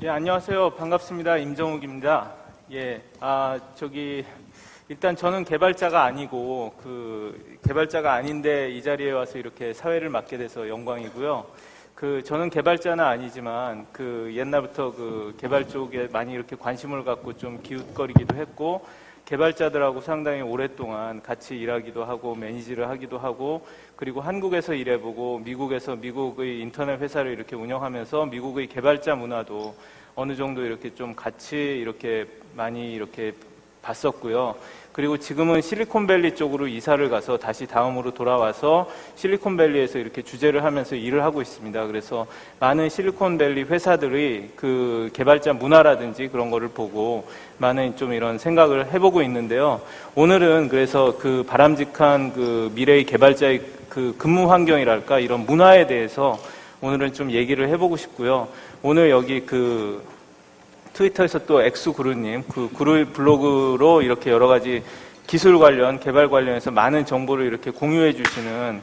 예, 안녕하세요. 반갑습니다. 임정욱입니다. 예, 일단 저는 개발자가 아니고, 개발자가 아닌데 이 자리에 와서 이렇게 사회를 맡게 돼서 영광이고요. 저는 개발자는 아니지만, 옛날부터 개발 쪽에 많이 이렇게 관심을 갖고 좀 기웃거리기도 했고, 개발자들하고 상당히 오랫동안 같이 일하기도 하고, 매니지를 하기도 하고, 그리고 한국에서 일해보고, 미국에서 미국의 인터넷 회사를 이렇게 운영하면서 미국의 개발자 문화도 어느 정도 이렇게 좀 같이 이렇게 많이 이렇게 봤었고요. 그리고 지금은 실리콘밸리 쪽으로 이사를 가서 다시 다음으로 돌아와서 실리콘밸리에서 이렇게 주재를 하면서 일을 하고 있습니다. 그래서 많은 실리콘밸리 회사들이 개발자 문화라든지 그런 거를 보고 많은 좀 이런 생각을 해보고 있는데요. 오늘은 그래서 바람직한 미래의 개발자의 근무 환경이랄까 이런 문화에 대해서 오늘은 좀 얘기를 해보고 싶고요. 오늘 여기 트위터에서 또 엑스구루님, 블로그로 이렇게 여러 가지 기술 관련, 개발 관련해서 많은 정보를 이렇게 공유해 주시는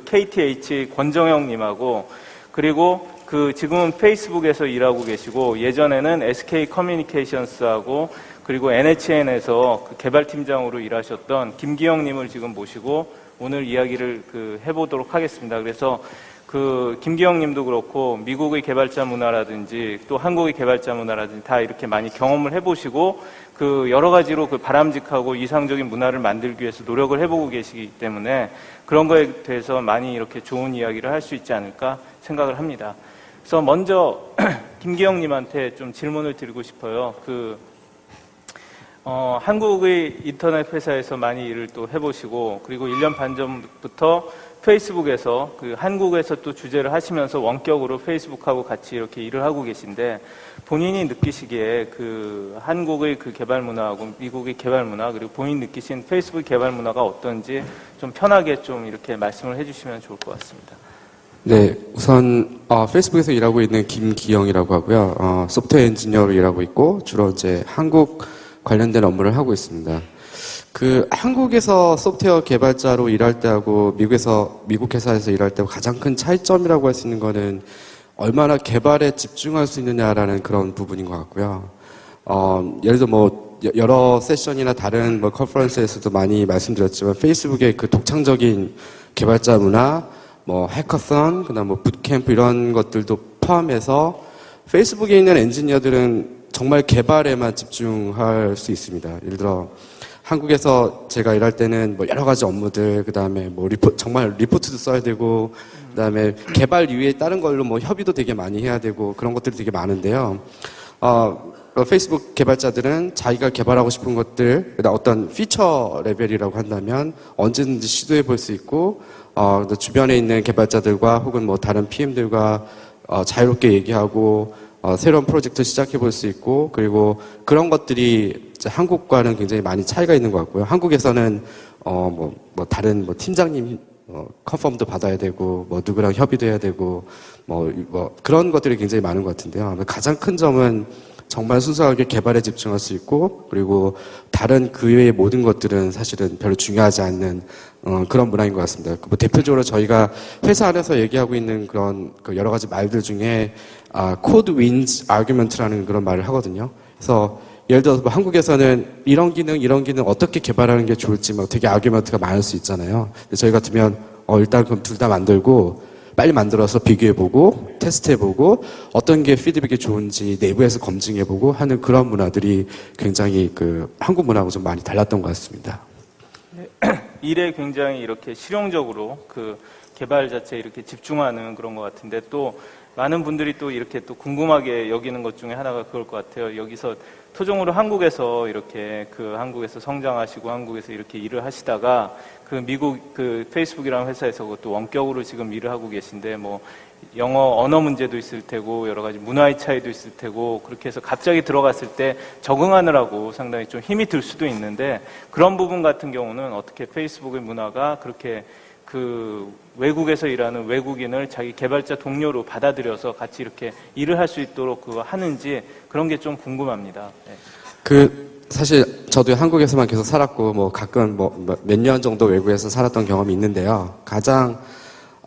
KTH 권정영님하고, 그리고 지금은 페이스북에서 일하고 계시고, 예전에는 SK 커뮤니케이션스하고, 그리고 NHN에서 개발팀장으로 일하셨던 김기영님을 지금 모시고 오늘 이야기를 해보도록 하겠습니다. 그래서 김기영님도 그렇고 미국의 개발자 문화라든지 또 한국의 개발자 문화라든지 다 이렇게 많이 경험을 해보시고 여러 가지로 바람직하고 이상적인 문화를 만들기 위해서 노력을 해보고 계시기 때문에 그런 거에 대해서 많이 이렇게 좋은 이야기를 할 수 있지 않을까 생각을 합니다. 그래서 먼저 김기영님한테 좀 질문을 드리고 싶어요. 한국의 인터넷 회사에서 많이 일을 또 해보시고 그리고 1년 반 전부터 페이스북에서 한국에서 또 주재를 하시면서 원격으로 페이스북하고 같이 이렇게 일을 하고 계신데 본인이 느끼시기에 한국의 개발 문화하고 미국의 개발 문화 그리고 본인 느끼신 페이스북 개발 문화가 어떤지 좀 편하게 좀 이렇게 말씀을 해주시면 좋을 것 같습니다. 네, 우선 페이스북에서 일하고 있는 김기영이라고 하고요. 소프트웨어 엔지니어로 일하고 있고 주로 이제 한국 관련된 업무를 하고 있습니다. 한국에서 소프트웨어 개발자로 일할 때하고 미국 회사에서 일할 때하고 가장 큰 차이점이라고 할 수 있는 거는 얼마나 개발에 집중할 수 있느냐라는 그런 부분인 것 같고요. 예를 들어 여러 세션이나 다른 컨퍼런스에서도 많이 말씀드렸지만 페이스북의 독창적인 개발자 문화, 해커선, 그다음 붓캠프 이런 것들도 포함해서 페이스북에 있는 엔지니어들은 정말 개발에만 집중할 수 있습니다. 예를 들어 한국에서 제가 일할 때는 여러 가지 업무들, 그 다음에 정말 리포트도 써야 되고, 그 다음에 개발 이외에 다른 걸로 협의도 되게 많이 해야 되고, 그런 것들이 되게 많은데요. 페이스북 개발자들은 자기가 개발하고 싶은 것들, 어떤 피처 레벨이라고 한다면 언제든지 시도해 볼 수 있고, 주변에 있는 개발자들과 혹은 다른 PM들과 자유롭게 얘기하고, 새로운 프로젝트 시작해 볼 수 있고, 그리고 그런 것들이 한국과는 굉장히 많이 차이가 있는 것 같고요. 한국에서는, 다른 팀장님, 컨펌도 받아야 되고, 누구랑 협의도 해야 되고, 그런 것들이 굉장히 많은 것 같은데요. 가장 큰 점은 정말 순수하게 개발에 집중할 수 있고, 그리고 다른 그 외의 모든 것들은 사실은 별로 중요하지 않는, 그런 문화인 것 같습니다. 대표적으로 저희가 회사 안에서 얘기하고 있는 그런 여러 가지 말들 중에, code wins argument라는 그런 말을 하거든요. 그래서 예를 들어서 한국에서는 이런 기능 어떻게 개발하는 게 좋을지 되게 아규먼트가 많을 수 있잖아요. 근데 저희 같으면 일단 그럼 둘 다 만들고 빨리 만들어서 비교해보고 테스트해보고 어떤 게 피드백이 좋은지 내부에서 검증해보고 하는 그런 문화들이 굉장히 한국 문화하고 좀 많이 달랐던 것 같습니다. 일에 굉장히 이렇게 실용적으로 개발 자체에 이렇게 집중하는 그런 것 같은데 또 많은 분들이 또 이렇게 또 궁금하게 여기는 것 중에 하나가 그럴 것 같아요. 여기서 토종으로 한국에서 이렇게 한국에서 성장하시고 한국에서 이렇게 일을 하시다가 미국 페이스북이라는 회사에서 그것도 원격으로 지금 일을 하고 계신데 영어 언어 문제도 있을 테고 여러 가지 문화의 차이도 있을 테고 그렇게 해서 갑자기 들어갔을 때 적응하느라고 상당히 좀 힘이 들 수도 있는데 그런 부분 같은 경우는 어떻게 페이스북의 문화가 그렇게 외국에서 일하는 외국인을 자기 개발자 동료로 받아들여서 같이 이렇게 일을 할 수 있도록 하는지 그런 게 좀 궁금합니다. 네. 사실 저도 한국에서만 계속 살았고 가끔 몇 년 정도 외국에서 살았던 경험이 있는데요. 가장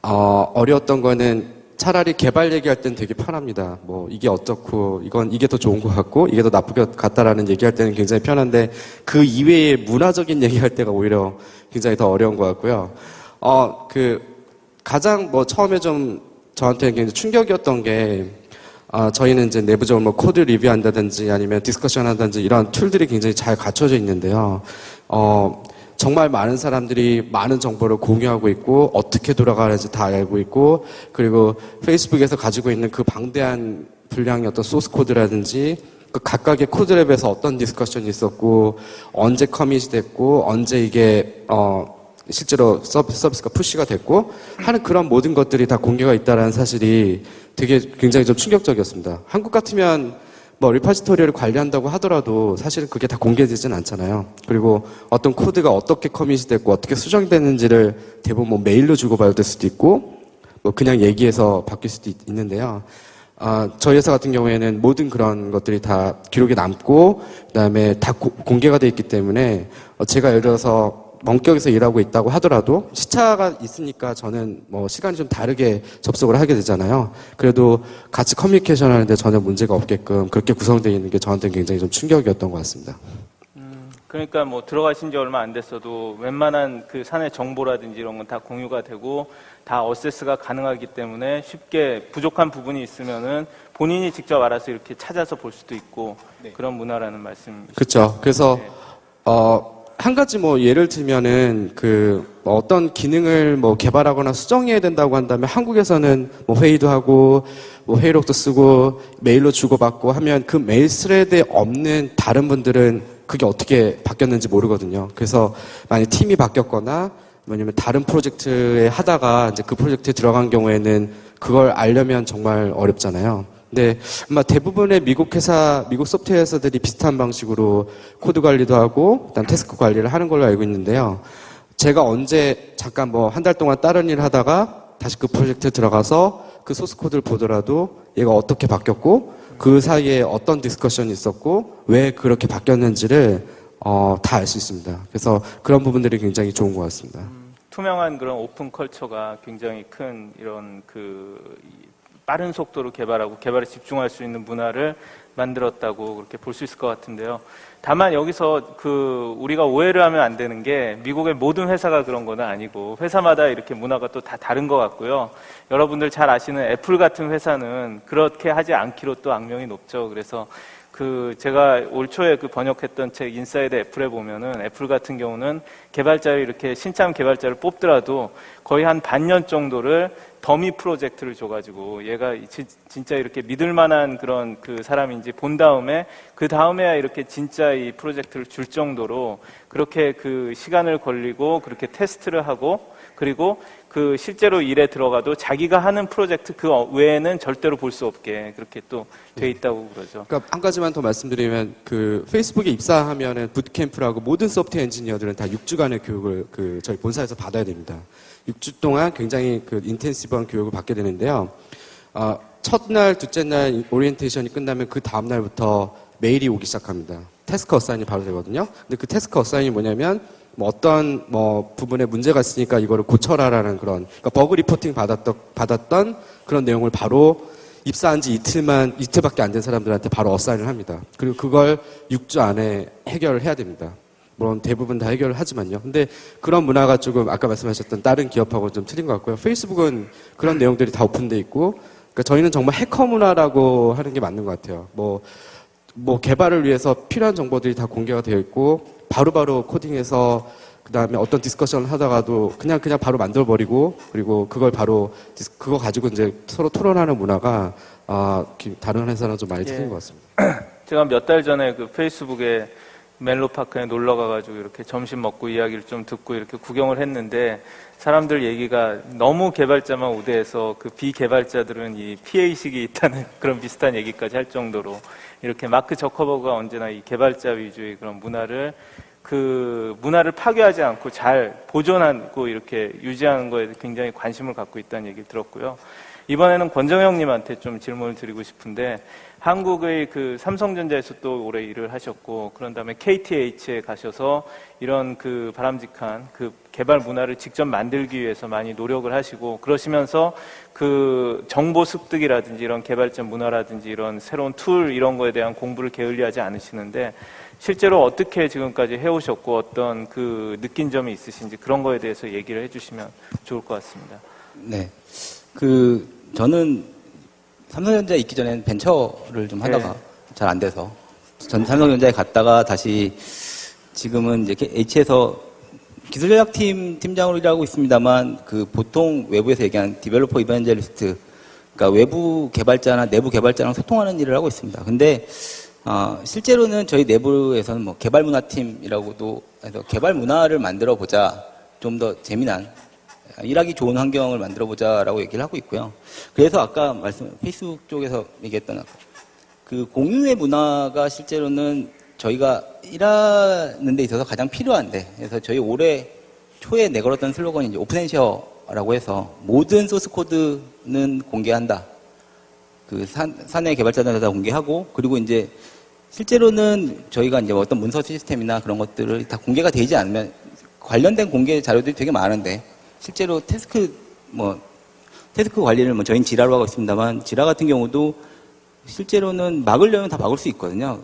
어려웠던 거는 차라리 개발 얘기할 땐 되게 편합니다. 뭐 이게 어떻고 이게 더 좋은 것 같고 이게 더 나쁜 것 같다라는 얘기할 때는 굉장히 편한데 그 이외의 문화적인 얘기할 때가 오히려 굉장히 더 어려운 것 같고요. 가장 뭐 처음에 좀 저한테는 굉장히 충격이었던 게 저희는 이제 내부적으로 뭐 코드 리뷰한다든지 아니면 디스커션 한다든지 이런 툴들이 굉장히 잘 갖춰져 있는데요. 정말 많은 사람들이 많은 정보를 공유하고 있고 어떻게 돌아가는지 다 알고 있고 그리고 페이스북에서 가지고 있는 그 방대한 분량의 어떤 소스 코드라든지 그 각각의 코드랩에서 어떤 디스커션이 있었고 언제 커밋이 됐고 언제 이게 실제로 서비스가 푸시가 됐고 하는 그런 모든 것들이 다 공개가 있다는 사실이 되게 굉장히 좀 충격적이었습니다. 한국 같으면 뭐 리파지토리를 관리한다고 하더라도 사실은 그게 다 공개되진 않잖아요. 그리고 어떤 코드가 어떻게 커밋이 됐고 어떻게 수정되는지를 대부분 뭐 메일로 주고받을 수도 있고 뭐 그냥 얘기해서 바뀔 수도 있는데요. 저희 회사 같은 경우에는 모든 그런 것들이 다 기록에 남고 그다음에 다 공개가 돼 있기 때문에 제가 예를 들어서 원격에서 일하고 있다고 하더라도 시차가 있으니까 저는 뭐 시간이 좀 다르게 접속을 하게 되잖아요. 그래도 같이 커뮤니케이션 하는데 전혀 문제가 없게끔 그렇게 구성되어 있는 게 저한테는 굉장히 좀 충격이었던 것 같습니다. 그러니까 뭐 들어가신 지 얼마 안 됐어도 웬만한 그 사내 정보라든지 이런 건 다 공유가 되고 다 어세스가 가능하기 때문에 쉽게 부족한 부분이 있으면은 본인이 직접 알아서 이렇게 찾아서 볼 수도 있고 그런 문화라는 말씀이시죠. 그렇죠. 그래서 한 가지 뭐 예를 들면은 어떤 기능을 뭐 개발하거나 수정해야 된다고 한다면 한국에서는 뭐 회의도 하고 뭐 회의록도 쓰고 메일로 주고받고 하면 그 메일 스레드에 없는 다른 분들은 그게 어떻게 바뀌었는지 모르거든요. 그래서 만약 팀이 바뀌었거나 왜냐면 다른 프로젝트에 하다가 이제 그 프로젝트에 들어간 경우에는 그걸 알려면 정말 어렵잖아요. 근데 아마 대부분의 미국 소프트웨어 회사들이 비슷한 방식으로 코드 관리도 하고 그다음 태스크 관리를 하는 걸로 알고 있는데요. 제가 언제 잠깐 뭐 한 달 동안 다른 일을 하다가 다시 그 프로젝트에 들어가서 그 소스 코드를 보더라도 얘가 어떻게 바뀌었고 그 사이에 어떤 디스커션이 있었고 왜 그렇게 바뀌었는지를 다 알 수 있습니다. 그래서 그런 부분들이 굉장히 좋은 것 같습니다. 투명한 그런 오픈 컬처가 굉장히 큰 이런 빠른 속도로 개발하고 개발에 집중할 수 있는 문화를 만들었다고 그렇게 볼 수 있을 것 같은데요. 다만 여기서 우리가 오해를 하면 안 되는 게 미국의 모든 회사가 그런 건 아니고 회사마다 이렇게 문화가 또 다 다른 것 같고요. 여러분들 잘 아시는 애플 같은 회사는 그렇게 하지 않기로 또 악명이 높죠. 그래서 제가 올 초에 번역했던 책 인사이드 애플에 보면은 애플 같은 경우는 개발자를 이렇게 신참 개발자를 뽑더라도 거의 한 반년 정도를 더미 프로젝트를 줘가지고 얘가 진짜 이렇게 믿을 만한 그런 사람인지 본 다음에 그 다음에야 이렇게 진짜 이 프로젝트를 줄 정도로 그렇게 시간을 걸리고 그렇게 테스트를 하고 그리고 실제로 일에 들어가도 자기가 하는 프로젝트 그 외에는 절대로 볼 수 없게 그렇게 또 돼 있다고 그러죠. 그러니까 한 가지만 더 말씀드리면 페이스북에 입사하면은 붓캠프라고 모든 소프트웨어 엔지니어들은 다 6주간의 교육을 저희 본사에서 받아야 됩니다. 6주 동안 굉장히 인텐시브한 교육을 받게 되는데요. 첫날, 둘째 날 오리엔테이션이 끝나면 그 다음 날부터 메일이 오기 시작합니다. 태스크 어사인이 바로 되거든요. 근데 그 태스크 어사인이 뭐냐면 어떤 부분에 문제가 있으니까 이거를 고쳐라라는 그러니까 버그 리포팅 받았던 그런 내용을 바로 입사한 지 이틀밖에 안 된 사람들한테 바로 어사인을 합니다. 그리고 그걸 6주 안에 해결을 해야 됩니다. 물론 대부분 다 해결을 하지만요. 근데 그런 문화가 조금 아까 말씀하셨던 다른 기업하고 좀 틀린 것 같고요. 페이스북은 그런 내용들이 다 오픈돼 있고, 그러니까 저희는 정말 해커 문화라고 하는 게 맞는 것 같아요. 개발을 위해서 필요한 정보들이 다 공개가 되어 있고, 바로바로 코딩해서 그다음에 어떤 디스커션을 하다가도 그냥 바로 만들어버리고, 그리고 그거 가지고 이제 서로 토론하는 문화가 다른 회사랑 좀 많이 틀린 것 같습니다. 제가 몇 달 전에 페이스북에 멜로파크에 놀러 가가지고 이렇게 점심 먹고 이야기를 좀 듣고 이렇게 구경을 했는데 사람들 얘기가 너무 개발자만 우대해서 비개발자들은 이 피해의식이 있다는 그런 비슷한 얘기까지 할 정도로 이렇게 마크 저커버그가 언제나 이 개발자 위주의 그런 문화를 파괴하지 않고 잘 보존하고 이렇게 유지하는 거에 굉장히 관심을 갖고 있다는 얘기를 들었고요. 이번에는 권정영님한테 좀 질문을 드리고 싶은데 한국의 그 삼성전자에서 또 오래 일을 하셨고 그런 다음에 KTH에 가셔서 이런 그 바람직한 그 개발 문화를 직접 만들기 위해서 많이 노력을 하시고 그러시면서 그 정보 습득이라든지 이런 개발자 문화라든지 이런 새로운 툴 이런 거에 대한 공부를 게을리하지 않으시는데 실제로 어떻게 지금까지 해오셨고 어떤 그 느낀 점이 있으신지 그런 거에 대해서 얘기를 해주시면 좋을 것 같습니다. 네. 저는 삼성전자에 있기 전에는 벤처를 좀 하다가 잘 안 돼서 전 삼성전자에 갔다가 다시 지금은 이제 H에서 기술전략팀 팀장으로 일하고 있습니다만 그 보통 외부에서 얘기하는 디벨로퍼 이반젤리스트 그러니까 외부 개발자나 내부 개발자랑 소통하는 일을 하고 있습니다. 근데 실제로는 저희 내부에서는 뭐 개발 문화팀이라고도 해서 개발 문화를 만들어 보자 좀 더 재미난 일하기 좋은 환경을 만들어 보자라고 얘기를 하고 있고요. 그래서 아까 페이스북 쪽에서 얘기했던 그 공유의 문화가 실제로는 저희가 일하는 데 있어서 가장 필요한데, 그래서 저희 올해 초에 내걸었던 슬로건이 이제 오픈앤쉐어라고 해서 모든 소스 코드는 공개한다. 그 사내 개발자들한테 다 공개하고, 그리고 이제 실제로는 저희가 이제 어떤 문서 시스템이나 그런 것들을 다 공개가 되지 않으면 관련된 공개 자료들이 되게 많은데, 실제로 태스크 관리를 저희는 지라로 하고 있습니다만, 지라 같은 경우도 실제로는 막으려면 다 막을 수 있거든요.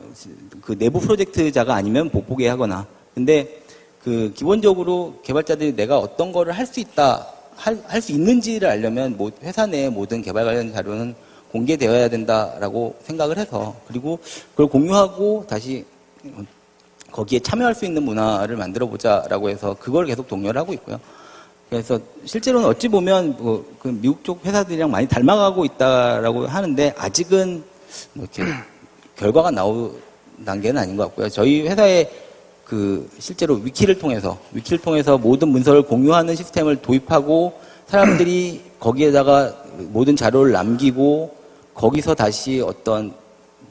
그 내부 프로젝트자가 아니면 못 보게 하거나. 근데 그 기본적으로 개발자들이 내가 어떤 거를 할 수 있다, 할 수 있는지를 알려면 회사 내 모든 개발 관련 자료는 공개되어야 된다라고 생각을 해서, 그리고 그걸 공유하고 다시 거기에 참여할 수 있는 문화를 만들어 보자라고 해서 그걸 계속 독려를 하고 있고요. 그래서 실제로는 어찌 보면 그 미국 쪽 회사들이랑 많이 닮아가고 있다라고 하는데 아직은 이렇게 결과가 나온 단계는 아닌 것 같고요. 저희 회사에 그 실제로 위키를 통해서 모든 문서를 공유하는 시스템을 도입하고 사람들이 거기에다가 모든 자료를 남기고 거기서 다시 어떤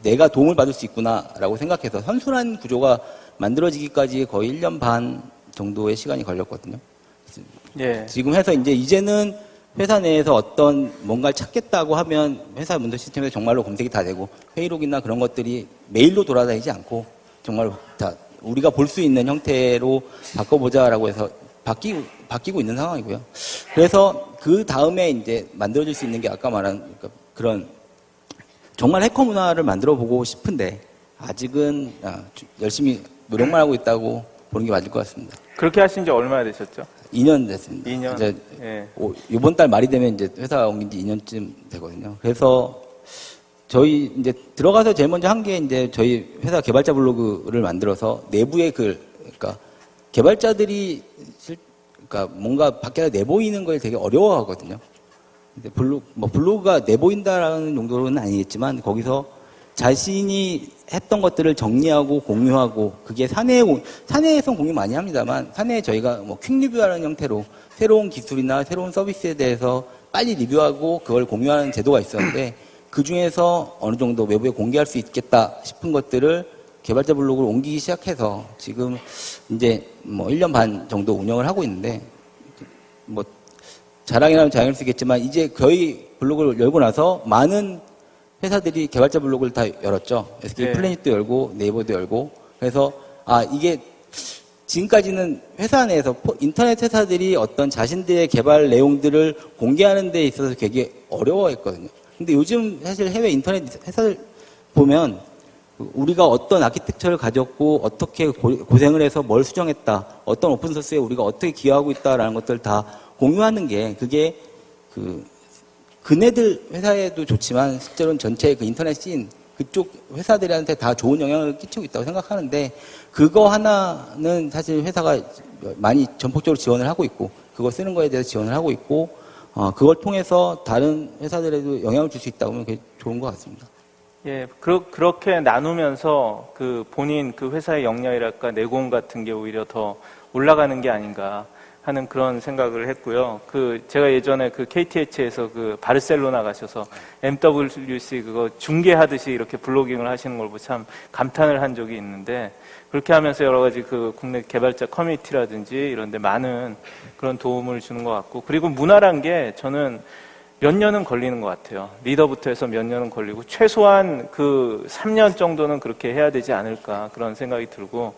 내가 도움을 받을 수 있구나라고 생각해서 선순환 구조가 만들어지기까지 거의 1년 반 정도의 시간이 걸렸거든요. 예. 지금 해서 이제는 회사 내에서 어떤 뭔가를 찾겠다고 하면 회사 문서 시스템에서 정말로 검색이 다 되고 회의록이나 그런 것들이 메일로 돌아다니지 않고 정말 다 우리가 볼 수 있는 형태로 바꿔보자라고 해서 바뀌고 있는 상황이고요. 그래서 그 다음에 이제 만들어질 수 있는 게 아까 말한 그런 정말 해커 문화를 만들어 보고 싶은데 아직은 열심히 노력만 하고 있다고 보는 게 맞을 것 같습니다. 그렇게 하신 지 얼마나 되셨죠? 2년 됐습니다. 2년? 이제 예. 이번 달 말이 되면 이제 회사 옮긴 지 2년쯤 되거든요. 그래서 저희 이제 들어가서 제일 먼저 한 게 이제 저희 회사 개발자 블로그를 만들어서 내부의 그러니까 개발자들이 그러니까 뭔가 밖에다 내보이는 걸 되게 어려워하거든요. 근데 블로그가 내보인다라는 정도로는 아니겠지만 거기서 자신이 했던 것들을 정리하고 공유하고 그게 사내에선 공유 많이 합니다만 사내에 저희가 퀵 리뷰하는 형태로 새로운 기술이나 새로운 서비스에 대해서 빨리 리뷰하고 그걸 공유하는 제도가 있었는데 그 중에서 어느 정도 외부에 공개할 수 있겠다 싶은 것들을 개발자 블로그로 옮기기 시작해서 지금 이제 1년 반 정도 운영을 하고 있는데 자랑이라면 자랑일 수 있겠지만 이제 거의 블로그를 열고 나서 많은 회사들이 개발자 블로그를 다 열었죠. SK 플래닛도 열고 네이버도 열고. 그래서 이게 지금까지는 회사 내에서 인터넷 회사들이 어떤 자신들의 개발 내용들을 공개하는 데 있어서 되게 어려워했거든요. 근데 요즘 사실 해외 인터넷 회사들 보면 우리가 어떤 아키텍처를 가졌고 어떻게 고생을 해서 뭘 수정했다, 어떤 오픈소스에 우리가 어떻게 기여하고 있다라는 것들을 다 공유하는 게 그게 그네들 회사에도 좋지만 실제로는 전체 그 인터넷 씬 그쪽 회사들한테 다 좋은 영향을 끼치고 있다고 생각하는데 그거 하나는 사실 회사가 많이 전폭적으로 지원을 하고 있고 그거 쓰는 거에 대해서 지원을 하고 있고 그걸 통해서 다른 회사들에도 영향을 줄 수 있다고 하면 그게 좋은 것 같습니다. 예, 그렇게 나누면서 그 본인 그 회사의 역량이랄까 내공 같은 게 오히려 더 올라가는 게 아닌가 하는 그런 생각을 했고요. 제가 예전에 KTH에서 바르셀로나 가셔서 MWC 그거 중계하듯이 이렇게 블로깅을 하시는 걸 보고 참 감탄을 한 적이 있는데 그렇게 하면서 여러 가지 국내 개발자 커뮤니티라든지 이런 데 많은 그런 도움을 주는 것 같고 그리고 문화란 게 저는 몇 년은 걸리는 것 같아요. 리더부터 해서 몇 년은 걸리고 최소한 그 3년 정도는 그렇게 해야 되지 않을까 그런 생각이 들고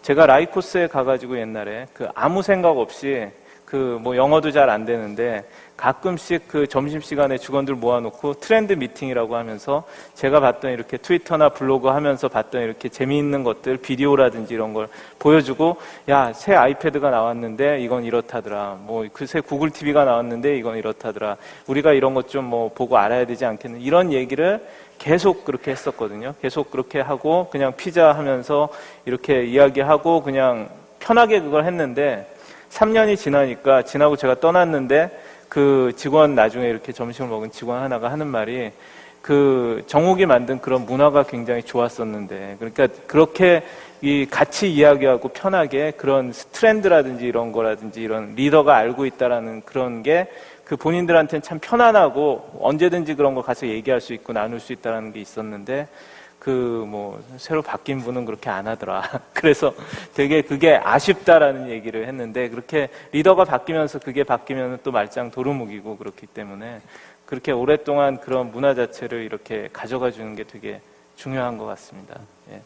제가 라이코스에 가가지고 옛날에 그 아무 생각 없이 그 뭐 영어도 잘 안 되는데 가끔씩 그 점심시간에 직원들 모아놓고 트렌드 미팅이라고 하면서 제가 봤던 이렇게 트위터나 블로그 하면서 봤던 이렇게 재미있는 것들 비디오라든지 이런 걸 보여주고 야, 새 아이패드가 나왔는데 이건 이렇다더라. 뭐 그 새 구글 TV가 나왔는데 이건 이렇다더라. 우리가 이런 것 좀 뭐 보고 알아야 되지 않겠는 이런 얘기를 계속 그렇게 했었거든요. 계속 그렇게 하고 그냥 피자 하면서 이렇게 이야기하고 그냥 편하게 그걸 했는데 3년이 지나고 제가 떠났는데 그 직원 나중에 이렇게 점심을 먹은 직원 하나가 하는 말이 그 정욱이 만든 그런 문화가 굉장히 좋았었는데 그러니까 그렇게 이 같이 이야기하고 편하게 그런 트렌드라든지 이런 거라든지 이런 리더가 알고 있다라는 그런 게 그 본인들한테는 참 편안하고 언제든지 그런 거 가서 얘기할 수 있고 나눌 수 있다라는 게 있었는데 그 뭐 새로 바뀐 분은 그렇게 안 하더라. 그래서 되게 그게 아쉽다라는 얘기를 했는데 그렇게 리더가 바뀌면서 그게 바뀌면 또 말짱 도루묵이고 그렇기 때문에 그렇게 오랫동안 그런 문화 자체를 이렇게 가져가 주는 게 되게 중요한 것 같습니다. 예.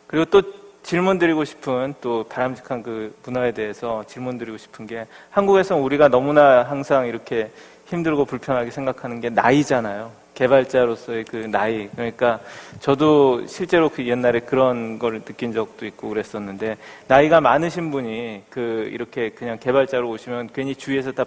그리고 또 질문 드리고 싶은 또 바람직한 그 문화에 대해서 질문 드리고 싶은 게 한국에서 우리가 너무나 항상 이렇게 힘들고 불편하게 생각하는 게 나이잖아요. 개발자로서의 그 나이. 그러니까 저도 실제로 그 옛날에 그런 걸 느낀 적도 있고 그랬었는데 나이가 많으신 분이 그 이렇게 그냥 개발자로 오시면 괜히 주위에서 다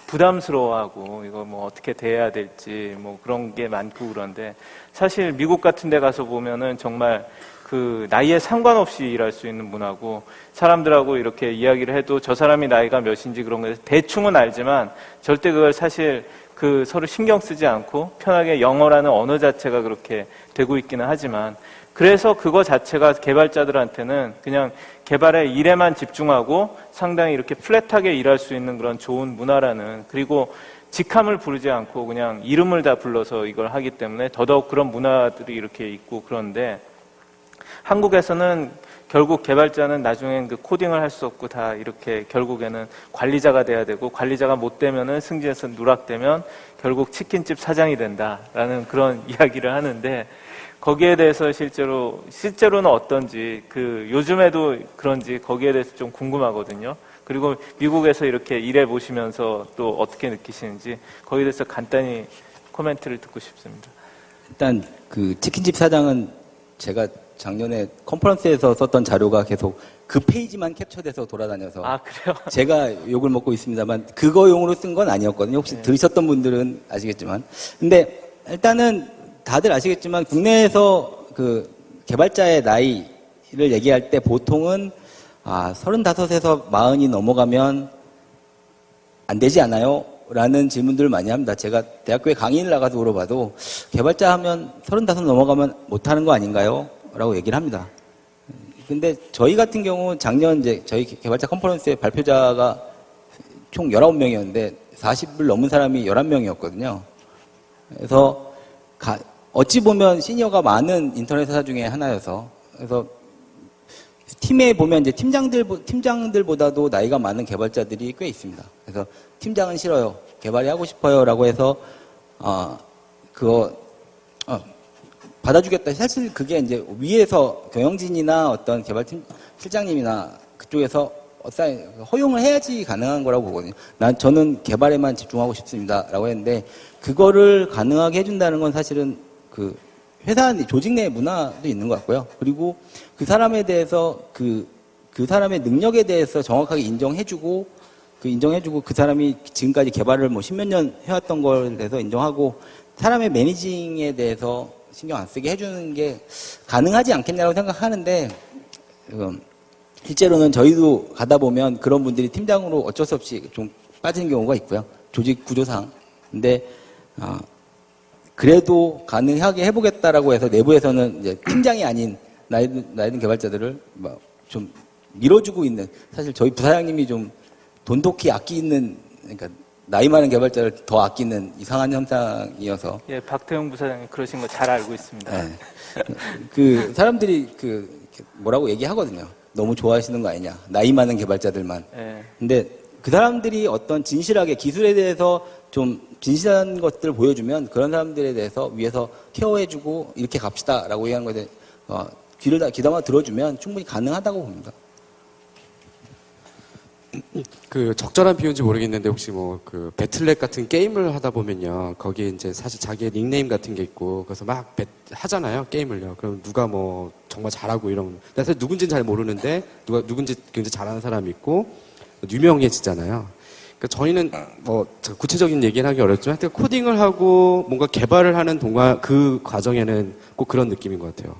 부담스러워하고 이거 뭐 어떻게 대해야 될지 뭐 그런 게 많고 그런데 사실 미국 같은 데 가서 보면은 정말 그 나이에 상관없이 일할 수 있는 문화고 사람들하고 이렇게 이야기를 해도 저 사람이 나이가 몇인지 그런 거 대충은 알지만 절대 그걸 사실 그 서로 신경 쓰지 않고 편하게 영어라는 언어 자체가 그렇게 되고 있기는 하지만 그래서 그거 자체가 개발자들한테는 그냥 개발의 일에만 집중하고 상당히 이렇게 플랫하게 일할 수 있는 그런 좋은 문화라는 그리고 직함을 부르지 않고 그냥 이름을 다 불러서 이걸 하기 때문에 더더욱 그런 문화들이 이렇게 있고 그런데 한국에서는 결국 개발자는 나중엔 그 코딩을 할 수 없고 다 이렇게 결국에는 관리자가 돼야 되고 관리자가 못 되면은 승진해서 누락되면 결국 치킨집 사장이 된다라는 그런 이야기를 하는데 거기에 대해서 실제로는 어떤지 그 요즘에도 그런지 거기에 대해서 좀 궁금하거든요. 그리고 미국에서 이렇게 일해 보시면서 또 어떻게 느끼시는지 거기에 대해서 간단히 코멘트를 듣고 싶습니다. 일단 그 치킨집 사장은 제가 작년에 컨퍼런스에서 썼던 자료가 계속 그 페이지만 캡처돼서 돌아다녀서 아 그래요? 제가 욕을 먹고 있습니다만 그거용으로 쓴 건 아니었거든요. 혹시 들으셨던 분들은 아시겠지만 근데 일단은 다들 아시겠지만 국내에서 그 개발자의 나이를 얘기할 때 보통은 35에서 40이 넘어가면 안 되지 않아요? 라는 질문들을 많이 합니다. 제가 대학교에 강의를 나가서 물어봐도 개발자 하면 35 넘어가면 못하는 거 아닌가요? 라고 얘기를 합니다. 근데 저희 같은 경우 작년 이제 저희 개발자 컨퍼런스의 발표자가 총 19명이었는데 40을 넘은 사람이 11명이었거든요. 그래서 어찌 보면 시니어가 많은 인터넷 회사 중에 하나여서 그래서 팀에 보면 이제 팀장들보다도 나이가 많은 개발자들이 꽤 있습니다. 그래서 팀장은 싫어요. 개발이 하고 싶어요라고 해서 받아주겠다. 사실 그게 이제 위에서 경영진이나 어떤 개발팀 실장님이나 그쪽에서 허용을 해야지 가능한 거라고 보거든요. 저는 개발에만 집중하고 싶습니다라고 했는데 그거를 가능하게 해준다는 건 사실은 그 회사 조직 내 문화도 있는 것 같고요. 그리고 그 사람에 대해서 그 사람의 능력에 대해서 정확하게 인정해주고 그 사람이 지금까지 개발을 뭐 10몇 년 해왔던 걸 대해서 인정하고 사람의 매니징에 대해서 신경 안 쓰게 해주는 게 가능하지 않겠냐고 생각하는데 실제로는 저희도 가다 보면 그런 분들이 팀장으로 어쩔 수 없이 좀 빠지는 경우가 있고요. 조직 구조상. 근데 그래도 가능하게 해보겠다라고 해서 내부에서는 이제 팀장이 아닌 나이 든 개발자들을 좀 밀어주고 있는 사실 저희 부사장님이 좀 돈독히 아끼는 그러니까 나이 많은 개발자를 더 아끼는 이상한 현상이어서 예, 박태웅 부사장님 그러신 거 잘 알고 있습니다. 네. 그 사람들이 뭐라고 얘기하거든요. 너무 좋아하시는 거 아니냐. 나이 많은 개발자들만. 예. 근데 그 사람들이 어떤 진실하게 기술에 대해서 좀 진실한 것들을 보여주면 그런 사람들에 대해서 위에서 케어해주고 이렇게 갑시다라고 얘기하는 거에 대해 귀담아 들어주면 충분히 가능하다고 봅니다. 그 적절한 비유인지 모르겠는데 혹시 뭐 그 배틀넷 같은 게임을 하다 보면요 거기에 이제 사실 자기의 닉네임 같은 게 있고 그래서 막 하잖아요 게임을요. 그럼 누가 뭐 정말 잘하고 이러면 사실 누군지는 잘 모르는데 누군지 굉장히 잘하는 사람이 있고 유명해지잖아요. 그러니까 저희는 뭐 구체적인 얘기는 하기 어렵지만 하여튼 코딩을 하고 뭔가 개발을 하는 동안 그 과정에는 꼭 그런 느낌인 것 같아요.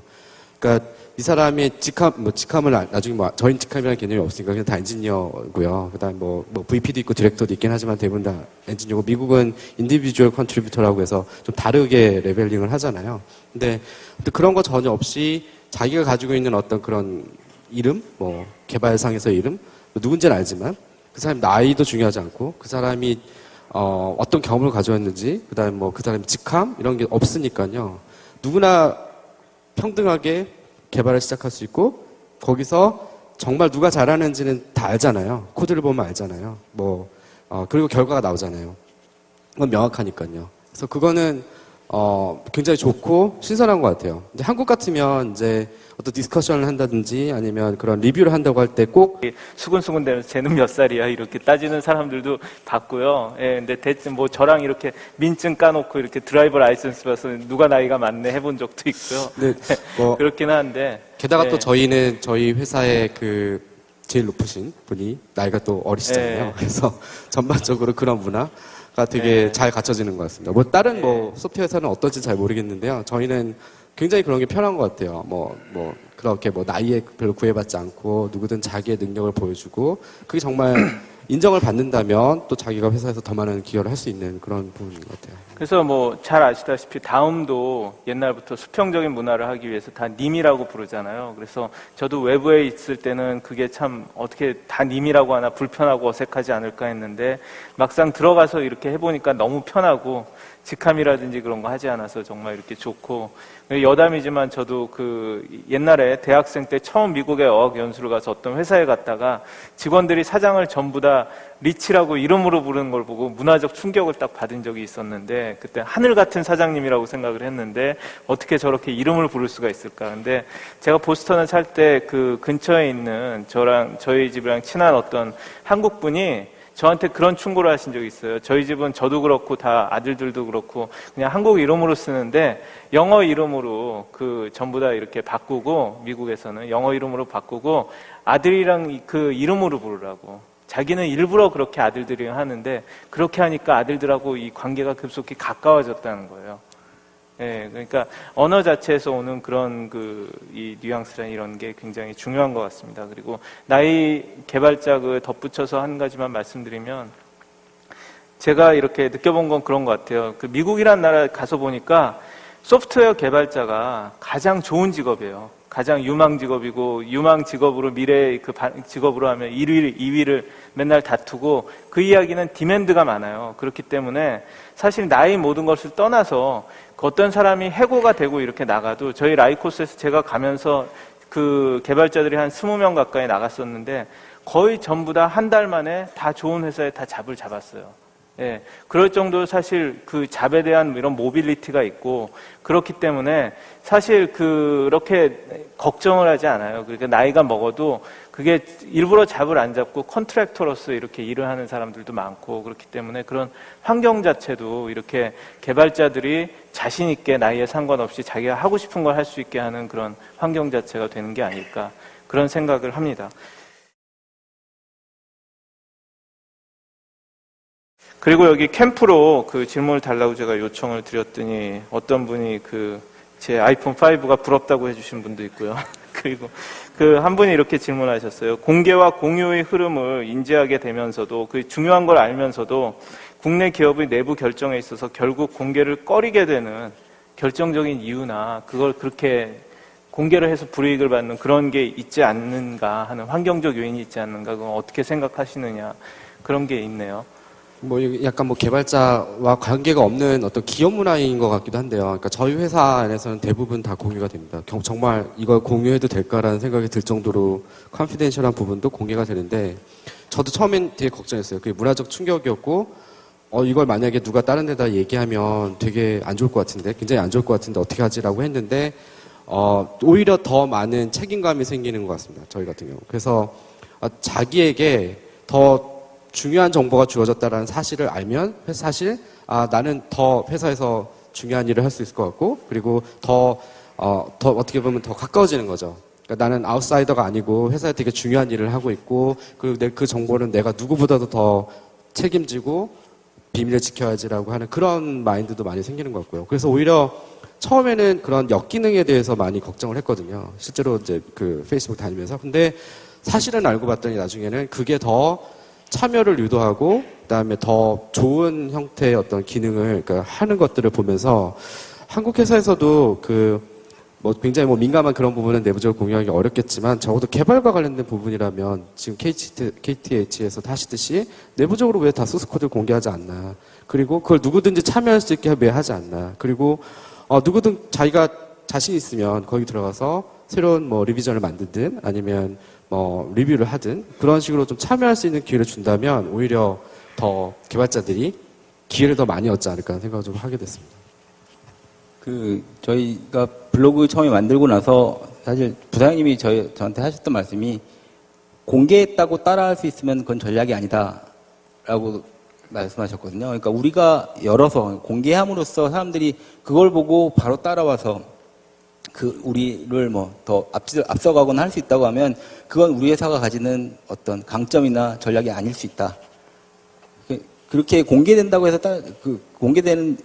그러니까 이 사람이 직함을 나중에 저희는 직함이라는 개념이 없으니까 그냥 다 엔지니어고요. 그다음 뭐 VP도 있고 디렉터도 있긴 하지만 대부분 다 엔지니어고 미국은 인디비주얼 컨트리뷰터라고 해서 좀 다르게 레벨링을 하잖아요. 근데 그런 거 전혀 없이 자기가 가지고 있는 어떤 그런 이름, 뭐 개발상에서의 이름, 누군지는 알지만 그 사람 나이도 중요하지 않고 그 사람이 어떤 경험을 가져왔는지 그다음 뭐 그 사람의 직함 이런 게 없으니까요. 누구나 평등하게 개발을 시작할 수 있고 거기서 정말 누가 잘하는지는 다 알잖아요. 코드를 보면 알잖아요. 그리고 결과가 나오잖아요. 그건 명확하니까요. 그래서 그거는 굉장히 좋고 신선한 것 같아요. 근데 한국 같으면 이제 어떤 디스커션을 한다든지 아니면 그런 리뷰를 한다고 할 때 꼭 수근수근 되면서 쟤는 몇 살이야 이렇게 따지는 사람들도 봤고요. 예, 근데 대충 뭐 저랑 이렇게 민증 까놓고 이렇게 드라이버 라이선스 봐서 누가 나이가 많네 해본 적도 있고요. 네, 그렇긴 한데 게다가 예. 또 저희는 저희 회사의 그 제일 높으신 분이 나이가 또 어리시잖아요. 예. 그래서 전반적으로 그런 문화가 되게 잘 갖춰지는 것 같습니다. 뭐 다른 소프트웨어 회사는 어떨지 잘 모르겠는데요. 저희는 굉장히 그런 게 편한 것 같아요. 그렇게 나이에 별로 구애받지 않고 누구든 자기의 능력을 보여주고 그게 정말 인정을 받는다면 또 자기가 회사에서 더 많은 기여를 할 수 있는 그런 부분인 것 같아요. 그래서 뭐 잘 아시다시피 다음도 옛날부터 수평적인 문화를 하기 위해서 다 님이라고 부르잖아요. 그래서 저도 외부에 있을 때는 그게 참 어떻게 다 님이라고 하나 불편하고 어색하지 않을까 했는데 막상 들어가서 이렇게 해보니까 너무 편하고 직함이라든지 그런 거 하지 않아서 정말 이렇게 좋고 여담이지만 저도 그 옛날에 대학생 때 처음 미국에 어학 연수를 가서 어떤 회사에 갔다가 직원들이 사장을 전부 다 리치라고 이름으로 부르는 걸 보고 문화적 충격을 딱 받은 적이 있었는데 그때 하늘 같은 사장님이라고 생각을 했는데 어떻게 저렇게 이름을 부를 수가 있을까. 근데 제가 보스턴을 살 때 그 근처에 있는 저희 집이랑 친한 어떤 한국 분이 저한테 그런 충고를 하신 적이 있어요. 저희 집은 저도 그렇고 다 아들들도 그렇고 그냥 한국 이름으로 쓰는데 영어 이름으로 전부 다 이렇게 바꾸고 미국에서는 영어 이름으로 바꾸고 아들이랑 그 이름으로 부르라고. 자기는 일부러 그렇게 아들들이랑 하는데 그렇게 하니까 아들들하고 이 관계가 급속히 가까워졌다는 거예요. 예, 그러니까 언어 자체에서 오는 그런 이 뉘앙스란 이런 게 굉장히 중요한 것 같습니다. 그리고 나이 개발자 덧붙여서 한 가지만 말씀드리면 제가 이렇게 느껴본 건 그런 것 같아요. 미국이란 나라 가서 보니까 소프트웨어 개발자가 가장 좋은 직업이에요. 가장 유망 직업이고 유망 직업으로 미래의 직업으로 하면 1위, 2위를 맨날 다투고 그 이야기는 디맨드가 많아요. 그렇기 때문에 사실 나이 모든 것을 떠나서 어떤 사람이 해고가 되고 이렇게 나가도 저희 라이코스에서 제가 가면서 그 개발자들이 한 20명 가까이 나갔었는데 거의 전부 다 한 달 만에 다 좋은 회사에 다 잡을 잡았어요. 예, 그럴 정도로 사실 그 잡에 대한 이런 모빌리티가 있고 그렇기 때문에 사실 그렇게 걱정을 하지 않아요. 그러니까 나이가 먹어도 그게 일부러 잡을 안 잡고 컨트랙터로서 이렇게 일을 하는 사람들도 많고 그렇기 때문에 그런 환경 자체도 이렇게 개발자들이 자신 있게 나이에 상관없이 자기가 하고 싶은 걸 할 수 있게 하는 그런 환경 자체가 되는 게 아닐까 그런 생각을 합니다. 그리고 여기 캠프로 그 질문을 달라고 제가 요청을 드렸더니 어떤 분이 제 아이폰 5가 부럽다고 해주신 분도 있고요. 그리고 한 분이 이렇게 질문하셨어요. 공개와 공유의 흐름을 인지하게 되면서도 그 중요한 걸 알면서도 국내 기업의 내부 결정에 있어서 결국 공개를 꺼리게 되는 결정적인 이유나 그걸 그렇게 공개를 해서 불이익을 받는 그런 게 있지 않는가 하는 환경적 요인이 있지 않는가 그건 어떻게 생각하시느냐 그런 게 있네요. 약간 개발자와 관계가 없는 어떤 기업 문화인 것 같기도 한데요. 그러니까 저희 회사 안에서는 대부분 다 공유가 됩니다. 정말 이걸 공유해도 될까라는 생각이 들 정도로 컨피덴셜한 부분도 공개가 되는데 저도 처음엔 되게 걱정했어요. 그게 문화적 충격이었고, 이걸 만약에 누가 다른 데다 얘기하면 되게 안 좋을 것 같은데, 굉장히 안 좋을 것 같은데 어떻게 하지라고 했는데, 오히려 더 많은 책임감이 생기는 것 같습니다. 저희 같은 경우. 그래서 자기에게 더 중요한 정보가 주어졌다는 사실을 알면, 사실, 나는 더 회사에서 중요한 일을 할 수 있을 것 같고, 그리고 더 어떻게 보면 더 가까워지는 거죠. 그러니까 나는 아웃사이더가 아니고 회사에 되게 중요한 일을 하고 있고, 그리고 그 정보는 내가 누구보다도 더 책임지고 비밀을 지켜야지라고 하는 그런 마인드도 많이 생기는 것 같고요. 그래서 오히려 처음에는 그런 역기능에 대해서 많이 걱정을 했거든요. 실제로 이제 그 페이스북 다니면서. 근데 사실은 알고 봤더니 나중에는 그게 더 참여를 유도하고, 그다음에 더 좋은 형태의 어떤 기능을 그러니까 하는 것들을 보면서 한국 회사에서도 뭐 굉장히 뭐 민감한 그런 부분은 내부적으로 공유하기 어렵겠지만 적어도 개발과 관련된 부분이라면 지금 KTH에서 하시듯이 내부적으로 왜 다 소스 코드를 공개하지 않나. 그리고 그걸 누구든지 참여할 수 있게 왜 하지 않나. 그리고 누구든 자기가 자신 있으면 거기 들어가서 새로운 뭐 리비전을 만들든 아니면 뭐 리뷰를 하든 그런 식으로 좀 참여할 수 있는 기회를 준다면 오히려 더 개발자들이 기회를 더 많이 얻지 않을까 하는 생각을 좀 하게 됐습니다. 저희가 블로그 처음에 만들고 나서 사실 부사장님이 저한테 하셨던 말씀이 공개했다고 따라할 수 있으면 그건 전략이 아니다라고 말씀하셨거든요. 그러니까 우리가 열어서 공개함으로써 사람들이 그걸 보고 바로 따라와서 우리를 뭐 더 앞서가거나 할 수 있다고 하면 그건 우리 회사가 가지는 어떤 강점이나 전략이 아닐 수 있다. 그렇게 공개된다고 해서